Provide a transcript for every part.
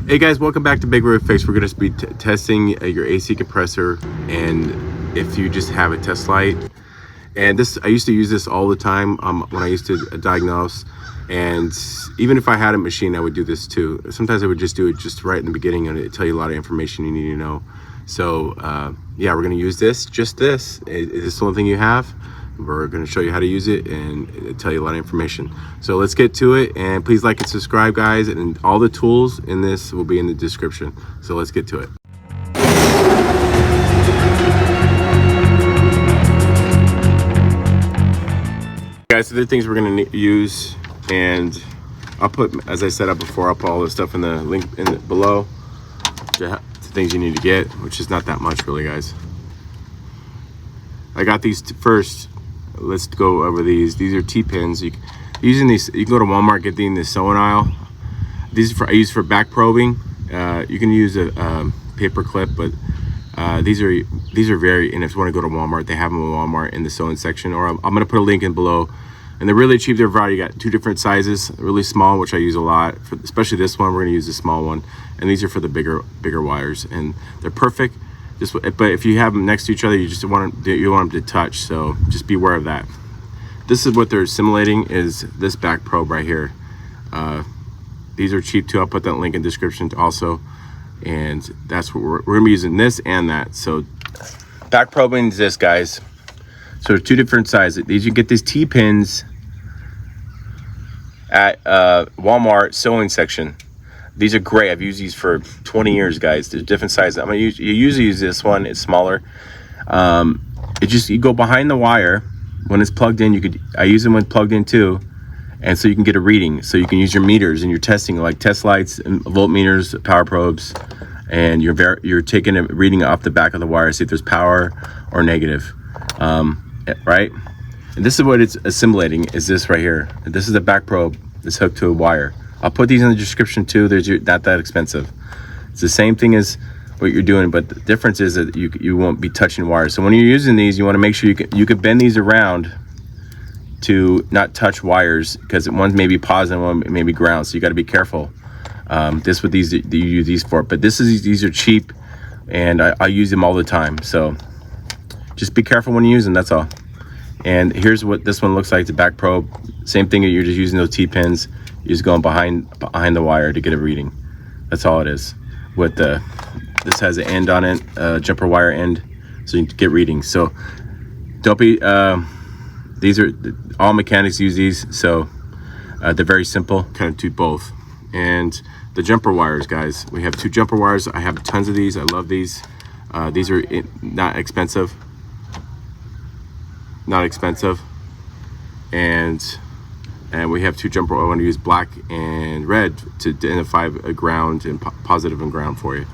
Hey guys, welcome back to Big Roof Fix. We're going to be testing your AC compressor, and if you just have a test light. And this, I used to use this all the time when I used to diagnose, and even if I had a machine, I would do this too. Sometimes I would just do it just right in the beginning, and it'd tell you a lot of information you need to know. So yeah, we're going to use this, just this. Is this the only thing you have? We're going to show you how to use it and tell you a lot of information. So let's get to it, and please like and subscribe, guys, and all the tools in this will be in the description. So let's get to it. Guys, so the things we're going to use, and I'll put, as I said up before, I'll put all the stuff in the link below to things you need to get, which is not that much really, guys. I got these first. Let's go over these. These are T-pins. Using these, you can go to Walmart, get these in the sewing aisle. These are I use for back probing. You can use a paper clip, but these are very. And if you want to go to Walmart, they have them at Walmart in the sewing section. Or I'm going to put a link in below. And they're really cheap. They're variety. You got two different sizes. Really small, which I use a lot. Especially this one, we're going to use the small one. And these are for the bigger wires, and they're perfect. But if you have them next to each other, you want them to touch, so just be aware of that. This is what they're simulating, is this back probe right here. These are cheap too. I'll put that link in the description also, and that's what we're gonna be using, this and that. So back probing is this, guys. So two different sizes. These, you get these T-pins at Walmart sewing section. These are great. I've used these for 20 years, guys. There's different sizes. You usually use this one. It's smaller. You go behind the wire when it's plugged in. I use them when plugged in too, and so you can get a reading. So you can use your meters and your testing, like test lights and voltmeters, power probes, and you're taking a reading off the back of the wire, see if there's power or negative, right? And this is what it's assimilating. Is this right here? This is the back probe that's hooked to a wire. I'll put these in the description too. They're not that expensive. It's the same thing as what you're doing, but the difference is that you won't be touching wires. So when you're using these, you want to make sure you can bend these around to not touch wires, because one's maybe positive, one may be ground. So you got to be careful. This what you use these for. But these are cheap, and I use them all the time. So just be careful when you use them. That's all. And here's what this one looks like. The back probe. Same thing. You're just using those T-pins. You're just going behind the wire to get a reading. That's all it is. This has an end on it, jumper wire end, so you can get readings. So don't be. These are all mechanics use these, so they're very simple. Kind of do both. And the jumper wires, guys. We have two jumper wires. I have tons of these. I love these. These are not expensive. Not expensive. And we have two jumper. I want to use black and red to identify a ground and positive and ground for you.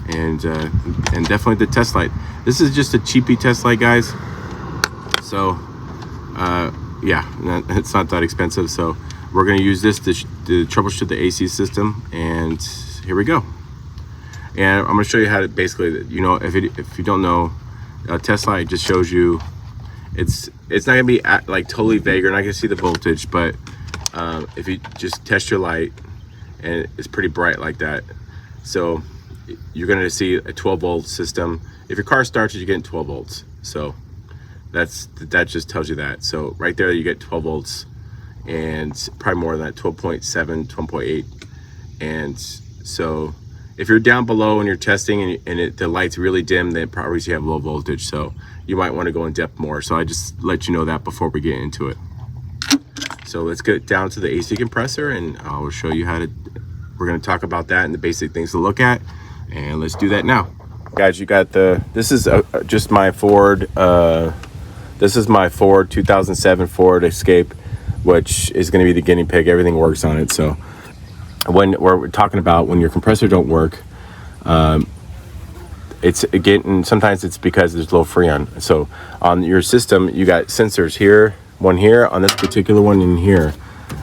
And definitely the test light. This is just a cheapy test light, guys. So yeah, it's not that expensive. So we're going to use this to troubleshoot the AC system. And here we go. And I'm going to show you how to basically, if you don't know, a test light just shows you. It's not gonna be like totally vague. You're not gonna see the voltage, but if you just test your light, and it's pretty bright like that, so you're gonna see a 12-volt system. If your car starts, you're getting 12 volts. So that just tells you that. So right there, you get 12 volts, and probably more than that, 12.7, 12.8. And so if you're down below and you're testing and the light's really dim, then probably you have low voltage. So you might want to go in depth more. So I just let you know that before we get into it. So let's get down to the AC compressor, and I'll show you how to. We're going to talk about that and the basic things to look at, and let's do that now, guys. You got this is just my Ford. This is my Ford 2007 Ford Escape, which is going to be the guinea pig. Everything works on it. So when we're talking about when your compressor don't work, it's again, sometimes it's because there's low freon. So on your system, you got sensors here, one here, on this particular one in here,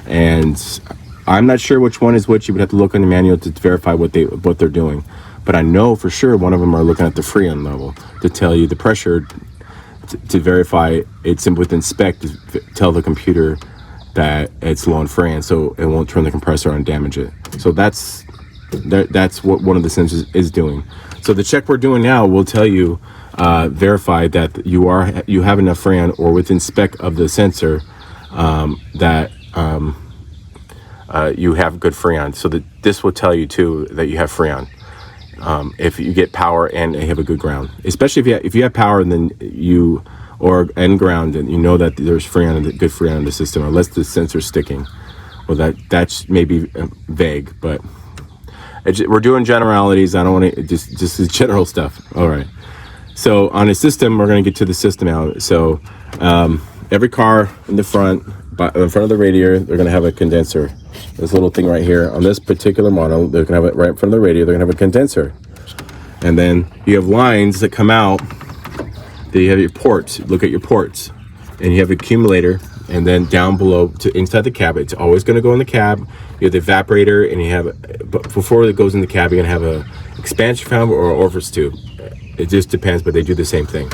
and I'm not sure which one is which. You would have to look in the manual to verify what they're doing. But I know for sure one of them are looking at the freon level to tell you the pressure, to verify it's with inspect to tell the computer that it's low on freon, so it won't turn the compressor on and damage it. So that's That's what one of the sensors is doing. So the check we're doing now will tell you, verify that you have enough freon, or within spec of the sensor, that you have good freon. So that this will tell you too that you have freon. If you get power and you have a good ground, especially if you have power and then and ground, and you know that there's good freon in the system, unless the sensor's sticking. Well, that's maybe vague, but we're doing generalities. I don't want to just general stuff. All right. So on a system, we're going to get to the system out. So every car in the front, in front of the radiator, they're going to have a condenser. This little thing right here on this particular model, they're going to have it right in front of the radiator. They're going to have a condenser, and then you have lines that come out. Then you have your ports. Look at your ports, and you have accumulator. And then down below to inside the cab, it's always going to go in the cab. You have the evaporator, and you have, but before it goes in the cab, you're going to have a expansion valve or an orifice tube. It just depends, but they do the same thing.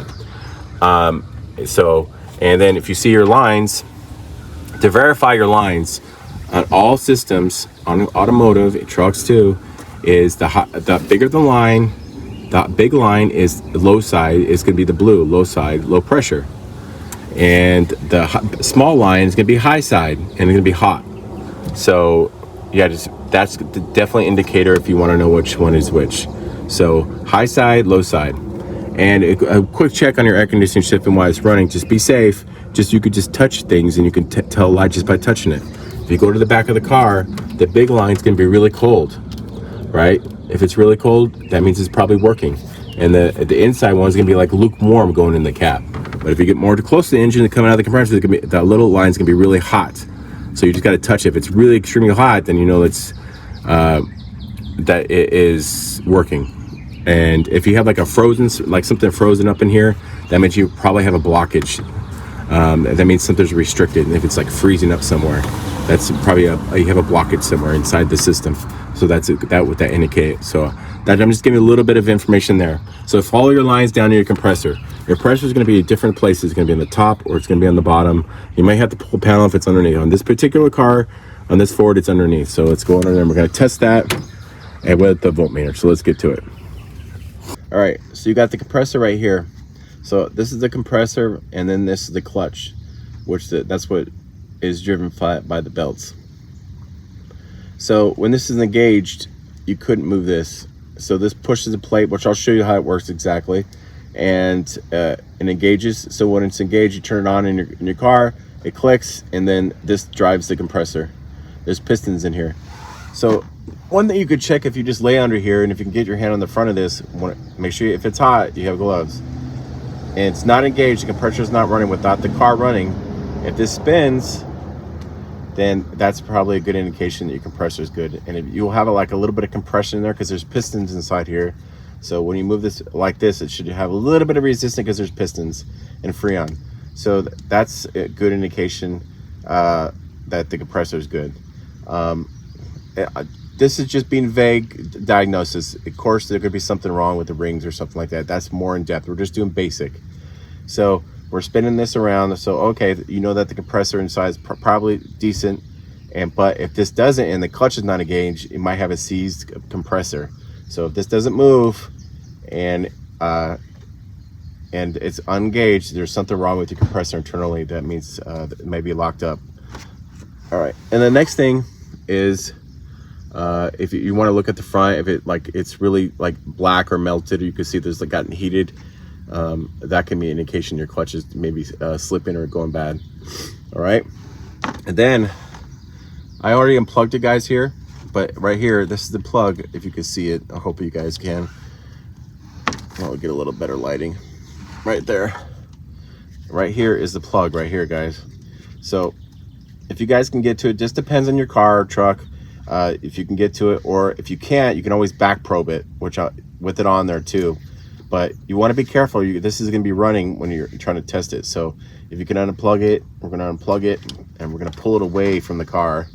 And then if you see your lines, to verify your lines on all systems, on automotive, trucks too, is the bigger the line, the big line is low side, is going to be the blue, low side, low pressure. And the small line is going to be high side, and it's going to be hot. So yeah, that's definitely an indicator if you want to know which one is which. So high side, low side. And a quick check on your air conditioning system while it's running. Just be safe. You could just touch things, and you can tell a lot just by touching it. If you go to the back of the car, the big line is going to be really cold, right? If it's really cold, that means it's probably working. And the inside one is going to be like lukewarm going in the cab. But if you get more close to the engine and coming out of the compressor, that little line is going to be really hot. So you just got to touch it. If it's really extremely hot, then you know that it is working. And if you have like something frozen up in here, that means you probably have a blockage. That means something's restricted. And if it's like freezing up somewhere, that's probably you have a blockage somewhere inside the system. So that's what that indicates. So that I'm just giving you a little bit of information there. So follow your lines down to your compressor. Your pressure is going to be at different places. It's going to be on the top, or it's going to be on the bottom. You might have to pull a panel if it's underneath. On this particular car, on this Ford, it's underneath. So let's go under there, and we're going to test that and with the voltmeter. So let's get to it. All right, so you got the compressor right here. So this is the compressor, and then this is the clutch, that's what is driven by the belts. So when this is engaged, you couldn't move this. So this pushes the plate, which I'll show you how it works exactly, and it engages. So when it's engaged, you turn it on in your car, it clicks, and then this drives the compressor. There's pistons in here. So one thing you could check if you just lay under here, and if you can get your hand on the front of this, make sure if it's hot, you have gloves. And it's not engaged, the compressor is not running without the car running. If this spins, then that's probably a good indication that your compressor is good. And you'll have like a little bit of compression in there because there's pistons inside here. So when you move this like this, it should have a little bit of resistance because there's pistons and freon. So that's a good indication that the compressor is good. This is just being vague diagnosis. Of course, there could be something wrong with the rings or something like that. That's more in depth. We're just doing basic. So we're spinning this around. So, okay, you know that the compressor inside is probably decent. But if this doesn't, and the clutch is not engaged, it might have a seized compressor. So if this doesn't move and it's unengaged, there's something wrong with your compressor internally. That means it may be locked up. All right, and the next thing is if you want to look at the front, if it's really like black or melted, or you can see there's like gotten heated, that can be an indication your clutch is maybe slipping or going bad. All right, and then I already unplugged it, guys, here, but right here, this is the plug. If you can see it, I hope you guys can. I'll get a little better lighting right there. Right here is the plug right here, guys. So if you guys can get to it, just depends on your car or truck. If you can get to it, or if you can't, you can always back probe it, with it on there too. But you want to be careful. This is going to be running when you're trying to test it. So if you can unplug it, we're going to unplug it, and we're going to pull it away from the car,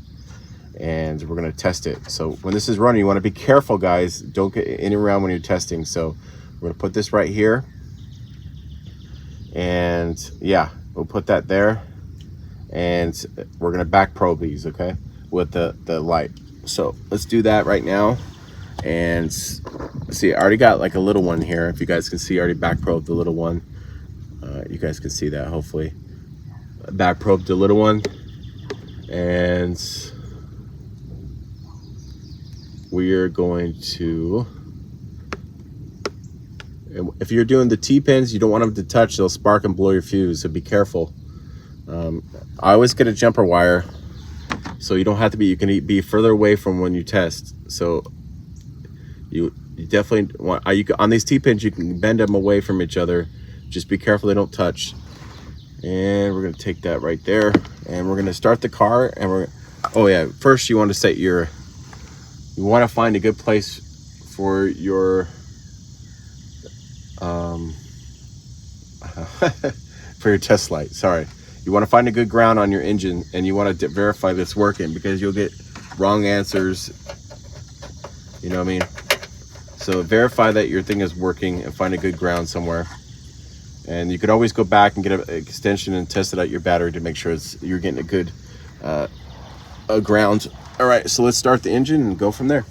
and we're going to test it. So when this is running, you want to be careful, guys. Don't get in and around when you're testing. So we're going to put this right here, and yeah, we'll put that there, and we're going to back probe these, okay, with the light. So let's do that right now. And see, I already got like a little one here. If you guys can see, I already back probed the little one. You guys can see that, hopefully. Back probed the little one. And we are going to, if you're doing the T-pins, you don't want them to touch. They'll spark and blow your fuse, so be careful. I always get a jumper wire, so you don't have to be, you can be further away from when you test. So you definitely want, on these T-pins, you can bend them away from each other. Just be careful they don't touch. And we're gonna take that right there, and we're gonna start the car. And oh yeah, first you want to set your, you want to find a good place for your for your test light. Sorry, you want to find a good ground on your engine, and you want to verify that it's working, because you'll get wrong answers, you know what I mean? So verify that your thing is working and find a good ground somewhere. And you can always go back and get an extension and test it out your battery to make sure you're getting a good ground. All right, so let's start the engine and go from there.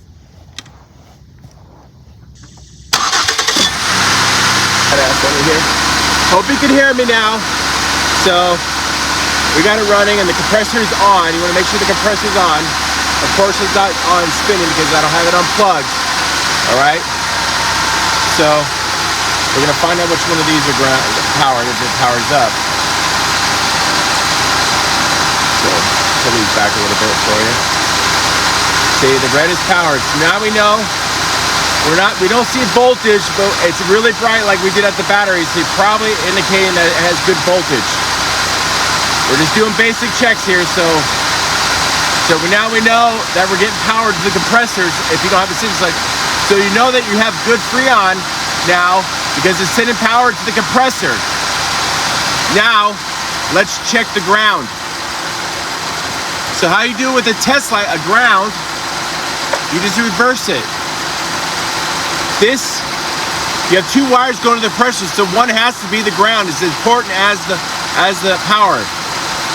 Hope you can hear me now. So we got it running and the compressor is on. You want to make sure the compressor is on. Of course, it's not on spinning because I don't have it unplugged. All right. So we're gonna find out which one of these are powered if it powers up. So pull these back a little bit for you. See, the red is powered. So now we know we don't see voltage, but it's really bright like we did at the battery, so you're probably indicating that it has good voltage. We're just doing basic checks here, so now we know that we're getting power to the compressors if you don't have the signal. So you know that you have good Freon now because it's sending power to the compressor. Now let's check the ground. So how you do with a test light, a ground, you just reverse it. This, you have two wires going to the compressor, so one has to be the ground. It's as important as the power.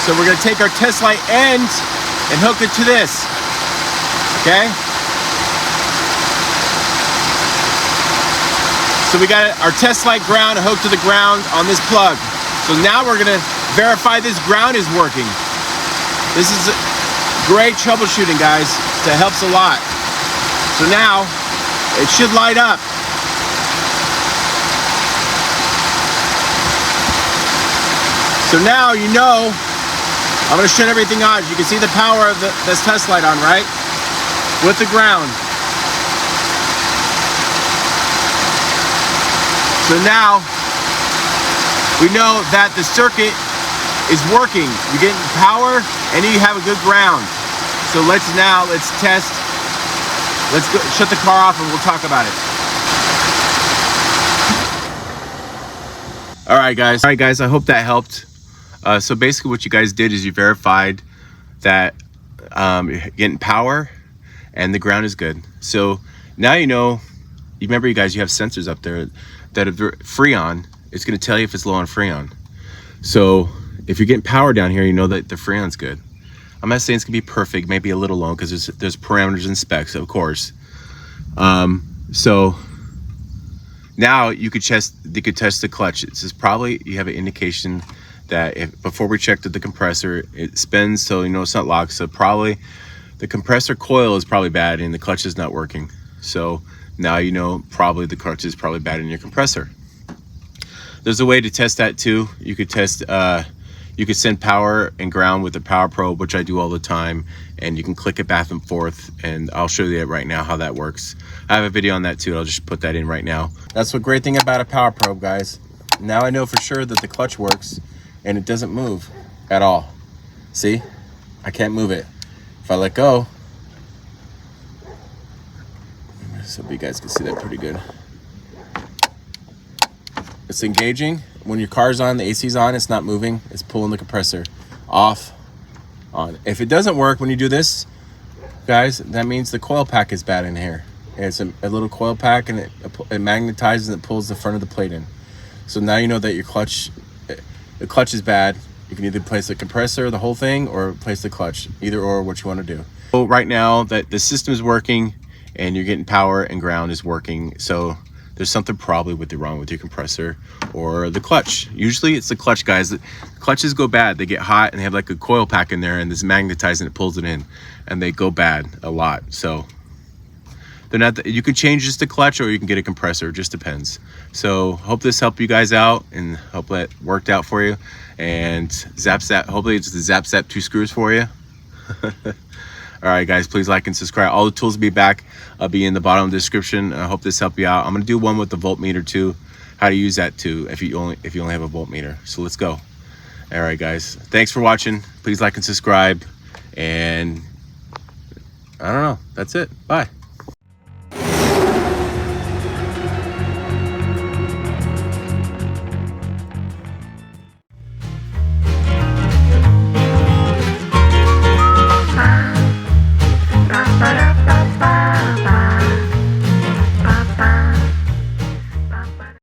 So we're going to take our test light end and hook it to this. Okay? So we got our test light ground hooked to the ground on this plug. So now we're going to verify this ground is working. This is great troubleshooting, guys. That helps a lot. So now it should light up. So now you know, I'm going to shut everything on. You can see the power of this test light on, right? With the ground. So now we know that the circuit is working. You're getting power and you have a good ground. So let's test. Let's go shut the car off and we'll talk about it. All right, guys, I hope that helped. So basically what you guys did is you verified that you're getting power and the ground is good. So now you know, you remember you guys, you have sensors up there that if they're Freon, it's gonna tell you if it's low on Freon. So if you're getting power down here, you know that the Freon's good. I'm not saying it's gonna be perfect, maybe a little low because there's parameters and specs, of course. So now you could test the clutch. This is probably, you have an indication that before we checked the compressor, it spins, so you know it's not locked. So probably the compressor coil is probably bad and the clutch is not working. So now you know probably the clutch is probably bad in your compressor. There's a way to test that too. You could test, you could send power and ground with a power probe, which I do all the time, and you can click it back and forth, and I'll show you that right now how that works. I have a video on that too. I'll just put that in right now. That's the great thing about a power probe, guys. Now I know for sure that the clutch works and it doesn't move at all. See, I can't move it. If I let go, so you guys can see that pretty good. It's engaging. When your car's on, the AC's on, it's not moving. It's pulling the compressor off, on. If it doesn't work when you do this, guys, that means the coil pack is bad in here. It's a little coil pack, and it magnetizes and it pulls the front of the plate in. So now you know that your clutch, the clutch is bad. You can either place the compressor, the whole thing, or place the clutch. Either or, what you want to do. So right now that the system is working and you're getting power and ground is working. So there's something probably wrong with your compressor or the clutch. Usually it's the clutch, guys. The clutches go bad. They get hot and they have like a coil pack in there, and this magnetizing, it pulls it in, and they go bad a lot. So they're not, you can change just the clutch or you can get a compressor, it just depends. So hope this helped you guys out and hope that worked out for you. And hopefully it's the zap 2 screws for you. All right, guys, please like and subscribe. All the tools will be back. I'll be in the bottom of the description. I hope this helped you out. I'm gonna do one with the voltmeter too, how to use that too if you only have a voltmeter. So let's go. All right, guys, thanks for watching. Please like and subscribe, and I don't know, that's it. Bye.